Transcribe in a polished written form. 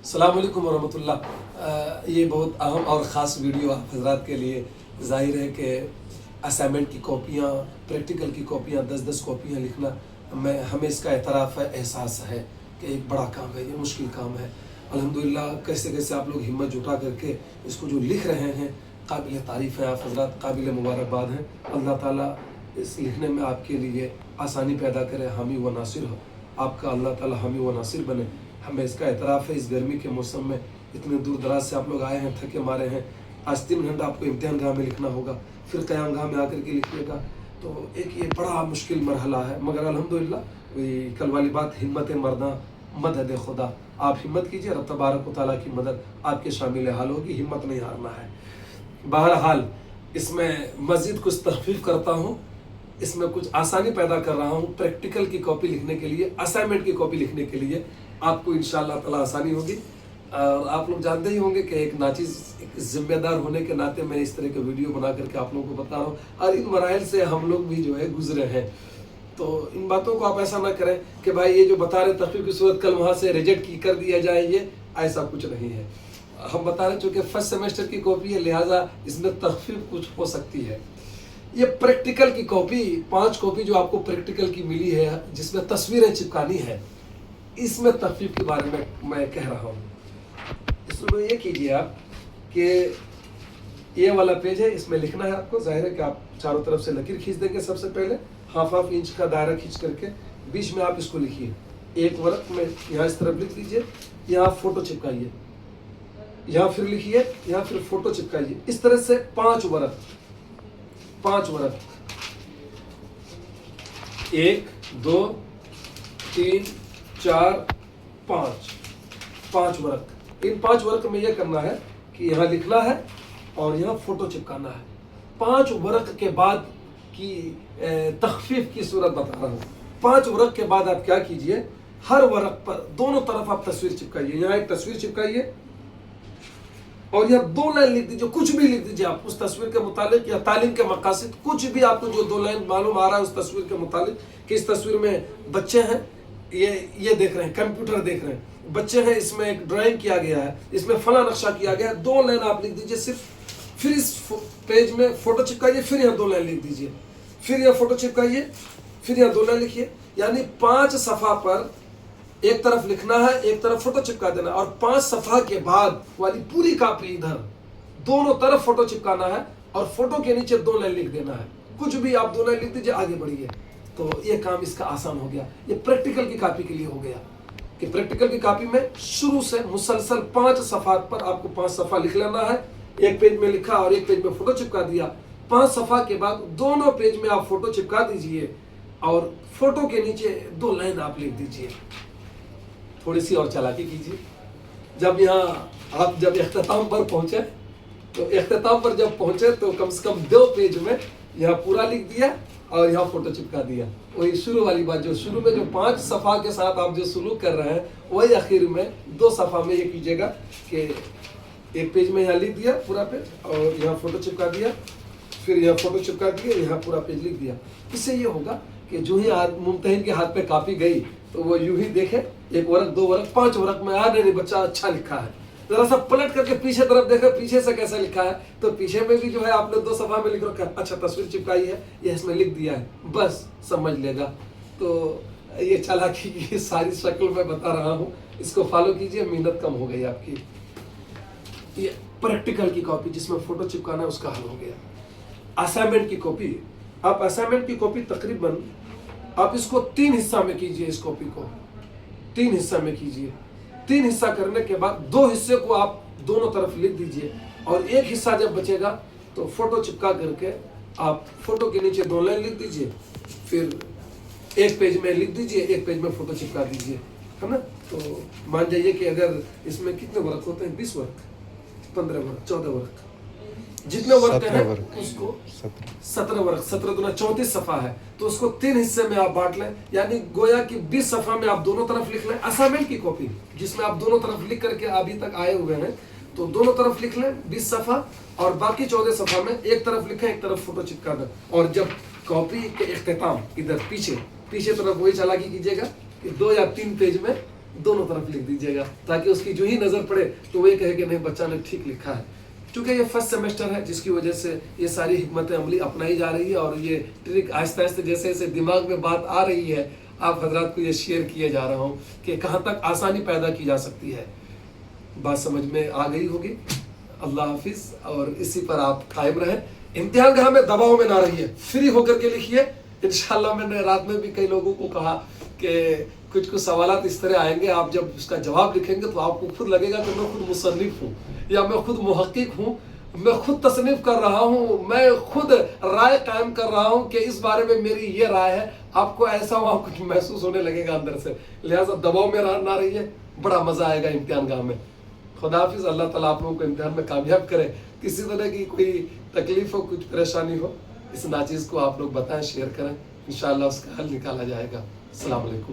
السلام علیکم ورحمۃ اللہ۔ یہ بہت اہم اور خاص ویڈیو آپ حضرات کے لیے ظاہر ہے کہ اسائنمنٹ کی کاپیاں، پریکٹیکل کی کاپیاں 10 کاپیاں لکھنا ہمیں اس کا اعتراف ہے، احساس ہے کہ ایک بڑا کام ہے، یہ مشکل کام ہے۔ الحمدللہ کیسے آپ لوگ ہمت جٹا کر کے اس کو جو لکھ رہے ہیں، قابل تعریف ہے، آپ حضرات قابل مبارکباد ہیں۔ اللہ تعالیٰ اس لکھنے میں آپ کے لیے آسانی پیدا کرے، حامی و ناصر ہو، آپ کا اللہ تعالیٰ حامی و ناصر بنے۔ ہمیں اس کا اعتراف ہے، اس گرمی کے موسم میں اتنے دور دراز سے آپ لوگ آئے ہیں، تھکے مارے ہیں۔ آج 3 گھنٹہ آپ کو امتحان گاہ میں لکھنا ہوگا، پھر قیام گاہ میں آ کر کے لکھیے گا، تو ایک یہ بڑا مشکل مرحلہ ہے، مگر الحمدللہ کل والی بات، ہمت مرداں مدد خدا۔ آپ ہمت کیجئے، رب تبارک و تعالیٰ کی مدد آپ کے شامل حال ہوگی، ہمت نہیں ہارنا ہے۔ بہرحال اس میں مزید کچھ تخفیف کرتا ہوں، اس میں کچھ آسانی پیدا کر رہا ہوں۔ پریکٹیکل کی کاپی لکھنے کے لیے، اسائنمنٹ کی کاپی لکھنے کے لیے آپ کو انشاءاللہ تعالیٰ آسانی ہوگی۔ اور آپ لوگ جانتے ہی ہوں گے کہ ایک ناچیز، ایک ذمہ دار ہونے کے ناطے میں اس طرح کے ویڈیو بنا کر کے آپ لوگوں کو بتا رہا ہوں، اور ان مراحل سے ہم لوگ بھی جو ہے گزرے ہیں۔ تو ان باتوں کو آپ ایسا نہ کریں کہ بھائی یہ جو بتا رہے تخفیف کی صورت کل وہاں سے ریجیکٹ کر دیا جائے، یہ ایسا کچھ نہیں ہے۔ ہم بتا رہے چونکہ فرسٹ سیمسٹر کی کاپی ہے، لہٰذا اس میں تخفیف کچھ ہو سکتی ہے۔ یہ پریکٹیکل کی کاپی، 5 کاپی جو آپ کو پریکٹیکل کی ملی ہے، جس میں تصویریں چپکانی ہے، اس میں تخفیف کے بارے میں کہہ رہا ہوں۔ اس میں یہ کیجئے آپ کہ یہ والا پیج ہے، اس میں لکھنا ہے آپ کو۔ ظاہر ہے کہ آپ چاروں طرف سے لکیر کھینچ دیں گے۔ سب سے پہلے ہاف انچ کا دائرہ کھینچ کر کے بیچ میں آپ اس کو لکھیے، ایک ورق میں یہاں اس طرف لکھ لیجئے، یہاں فوٹو چپکائیے، یہاں پھر لکھیے، یہاں پھر فوٹو چپکائیے۔ اس طرح سے 5 ورق، 1 2 3 4 5 ورق۔ ان 5 ورق میں یہ کرنا ہے کہ یہاں لکھنا ہے اور یہاں فوٹو چپکانا ہے۔ 5 ورق کے بعد کی تخفیف کی صورت بتا رہا ہوں۔ 5 ورق کے بعد آپ کیا کیجئے، ہر ورق پر دونوں طرف آپ تصویر چپکائیے۔ یہاں ایک تصویر چپکائیے اور یہاں 2 لائن لکھ دیجئے، کچھ بھی لکھ دیجئے آپ اس تصویر کے متعلق، یا تعلیم کے مقاصد، کچھ بھی آپ کو جو 2 لائن معلوم آ رہا ہے اس تصویر کے متعلق، کہ اس تصویر میں بچے ہیں، یہ دیکھ رہے ہیں، کمپیوٹر دیکھ رہے ہیں، بچے ہیں، اس میں ایک ڈرائنگ کیا گیا ہے، اس میں فلاں نقشہ کیا گیا ہے، 2 لائن آپ لکھ دیجئے صرف۔ پھر اس پیج میں فوٹو چپکائیے، پھر یہاں 2 لائن لکھ دیجئے، پھر یہاں فوٹو چپکائیے، پھر یہاں 2 لائن لکھیے۔ یعنی 5 صفحہ پر ایک طرف لکھنا ہے، ایک طرف فوٹو چپکا دینا، اور 5 صفحہ کے بعد والی پوری کاپی ادھر دونوں طرف فوٹو چپکانا ہے، اور فوٹو کے نیچے 2 لائن لکھ دینا ہے۔ کچھ بھی آپ 2 لائن لکھ دیجئے، آگے بڑھیے۔ تو یہ کام اس کا آسان ہو گیا۔ یہ پریکٹیکل کی کاپی کے لیے ہو گیا کہ پریکٹیکل کی کاپی میں شروع سے مسلسل 5 صفحات پر آپ کو 5 صفحہ لکھ لینا ہے۔ ایک پیج میں لکھا اور ایک پیج میں فوٹو چپکا دیا۔ 5 صفحہ کے بعد دونوں پیج میں آپ فوٹو چپکا دیجئے، اور فوٹو کے نیچے 2 لائن آپ لکھ دیجئے۔ تھوڑی سی اور چالاکی کیجیے۔ جب یہاں آپ جب اختتام پر پہنچے، تو اختتام پر جب پہنچے تو کم سے کم 2 پیج میں یہاں پورا لکھ دیا اور یہاں فوٹو چپکا دیا۔ وہی شروع والی بات، جو شروع میں جو 5 صفحہ کے ساتھ آپ جو سلوک کر رہے ہیں، وہی آخر میں 2 صفحہ میں یہ کیجیے گا کہ ایک پیج میں یہاں لکھ دیا پورا پیج، اور یہاں فوٹو چپکا دیا، پھر یہاں فوٹو چپکا دیا، یہاں پورا پیج لکھ دیا۔ اس سے یہ ہوگا کہ جو ہی ممتحن کے ہاتھ پہ کاپی گئی تو وہ یوں ہی دیکھے، 1 ورق 2 ورق 5 ورق میں نہیں بچہ اچھا لکھا ہے، ذرا سا پلٹ کر کے پیچھے طرف دیکھے، پیچھے سے کیسا لکھا ہے، تو پیچھے میں بھی جو ہے آپ نے 2 صفحہ میں لکھ رکھا ہے، اچھا تصویر چپکائی ہے، یہ اس میں لکھ دیا ہے، بس سمجھ لے گا۔ تو یہ چالاکی کی ساری شکل میں بتا رہا ہوں، اس کو فالو کیجئے، محنت کم ہو گئی آپ کی۔ یہ پریکٹیکل کی کاپی جس میں فوٹو چپکانا ہے، اس کا حل ہو گیا۔ اسائنمنٹ کی کاپی، آپ اسائنمنٹ کی کاپی تقریباً آپ اس کو 3 حصہ میں کیجئے، اس کاپی کو 3 حصہ میں کیجئے۔ 3 حصہ کرنے کے بعد 2 حصے کو آپ دونوں طرف لکھ دیجئے، اور ایک حصہ جب بچے گا تو فوٹو چپکا کر کے آپ فوٹو کے نیچے 2 لائن لکھ دیجئے، پھر ایک پیج میں لکھ دیجئے، ایک پیج میں فوٹو چپکا دیجئے، ہے نا؟ تو مان جائیے کہ اگر اس میں کتنے ورق ہوتے ہیں، 20 ورق، 15 ورق، 14 ورق، جتنے ورق ہیں اس کو 17 ورق، 17 دنا 34 صفحہ ہے، تو اس کو 3 حصے میں آپ بانٹ لیں، یعنی گویا کہ 20 صفحہ میں آپ دونوں طرف لکھ لیں۔ اسائنمنٹ کی کاپی جس میں آپ دونوں طرف لکھ کر کے ابھی تک آئے ہوئے ہیں، تو دونوں طرف لکھ لیں 20 صفحہ، اور باقی 14 صفحہ میں ایک طرف لکھیں، ایک طرف فوٹو چپکا دیں۔ اور جب کاپی کے اختتام ادھر پیچھے طرف وہی چالاکی کیجیے گا کہ 2 یا 3 پیج میں دونوں طرف لکھ دیجیے گا تاکہ اس کی جو ہی نظر پڑے تو وہ یہ کہے کہ نہیں بچہ نے ٹھیک لکھا ہے. چونکہ یہ فرسٹ سیمسٹر ہے جس کی وجہ سے یہ ساری حکمت عملی اپنائی جا رہی ہے اور یہ ٹرک آہستہ آہستہ جیسے جیسے دماغ میں بات آ رہی ہے آپ حضرات کو یہ شیئر کیے جا رہا ہوں کہ کہاں تک آسانی پیدا کی جا سکتی ہے. بات سمجھ میں آ گئی ہوگی. اللہ حافظ اور اسی پر آپ قائم رہیں. امتحان گاہ میں دباؤ میں نہ رہیے, فری ہو کر کے لکھیے. انشاءاللہ میں نے رات میں بھی کئی لوگوں کو کہا کہ کچھ سوالات اس طرح آئیں گے, آپ جب اس کا جواب لکھیں گے تو آپ کو خود لگے گا کہ میں خود مصنف ہوں یا میں خود محقق ہوں, میں خود تصنیف کر رہا ہوں, میں خود رائے قائم کر رہا ہوں کہ اس بارے میں میری یہ رائے ہے. آپ کو ایسا وہاں کچھ محسوس ہونے لگے گا اندر سے. لہٰذا دباؤ میں نہ رہیے, بڑا مزہ آئے گا امتحان گاہ میں. خدا حافظ. اللہ تعالیٰ آپ لوگوں کو امتحان میں کامیاب کرے. کسی طرح کی کوئی تکلیف ہو, کچھ پریشانی ہو, اس ناچیز کو آپ لوگ بتائیں, شیئر کریں, انشاءاللہ اس کا حل نکالا جائے گا. السلام علیکم.